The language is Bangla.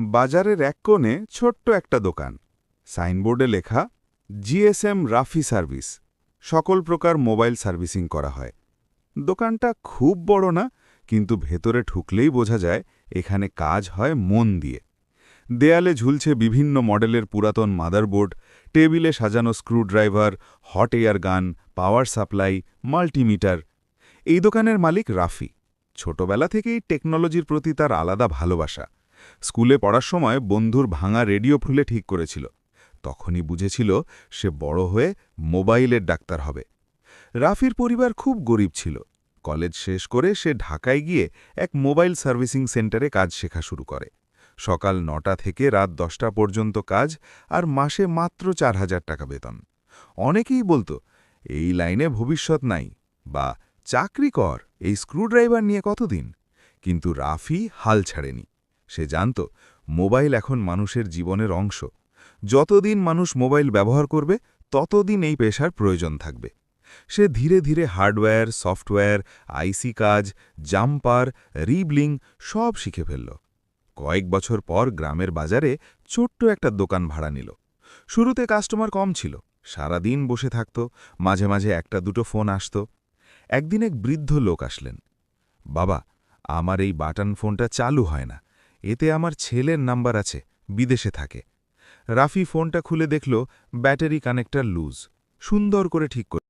বাজারের এক কোণে ছোট্ট একটা দোকান। সাইনবোর্ডে লেখা জিএসএম রাফি সার্ভিস। সকল প্রকার মোবাইল সার্ভিসিং করা হয়। দোকানটা খুব বড় না, কিন্তু ভেতরে ঢুকলেই বোঝা যায় এখানে কাজ হয় মন দিয়ে। দেয়ালে ঝুলছে বিভিন্ন মডেলের পুরাতন মাদারবোর্ড, টেবিলে সাজানো স্ক্রুড্রাইভার, হট এয়ার গান, পাওয়ার সাপ্লাই, মাল্টিমিটার। এই দোকানের মালিক রাফি। ছোটবেলা থেকেই টেকনোলজির প্রতি তার আলাদা ভালোবাসা। স্কুলে পড়ার সময় বন্ধুর ভাঙা রেডিও খুলে ঠিক করেছিল। তখনই বুঝেছিল সে বড় হয়ে মোবাইলের ডাক্তার হবে। রাফির পরিবার খুব গরিব ছিল। কলেজ শেষ করে সে ঢাকায় গিয়ে এক মোবাইল সার্ভিসিং সেন্টারে কাজ শেখা শুরু করে। সকাল ৯টা থেকে রাত ১০টা পর্যন্ত কাজ, আর মাসে মাত্র ৪,০০০ টাকা বেতন। অনেকেই বলতো, এই লাইনে ভবিষ্যৎ নাই, বা চাকরি কর, এই স্ক্রুড্রাইভার নিয়ে কতদিন। কিন্তু রাফি হাল ছাড়েনি। সে জানত মোবাইল এখন মানুষের জীবনের অংশ। যতদিন মানুষ মোবাইল ব্যবহার করবে ততদিন এই পেশার প্রয়োজন থাকবে। সে ধীরে ধীরে হার্ডওয়্যার, সফটওয়্যার, আইসি কাজ, জাম্পার, রিবলিং সব শিখে ফেলল। কয়েক বছর পর গ্রামের বাজারে ছোট্ট একটা দোকান ভাড়া নিল। শুরুতে কাস্টমার কম ছিল, সারাদিন বসে থাকত, মাঝে মাঝে একটা দুটো ফোন আসত। একদিন এক বৃদ্ধ লোক আসলেন। বাবা, আমার এই বাটন ফোনটা চালু হয় না, এতে আমার ছেলের নাম্বার আছে, বিদেশে থাকে। রাফি ফোনটা খুলে দেখল ব্যাটারি কানেক্টর লুজ। সুন্দর করে ঠিক করে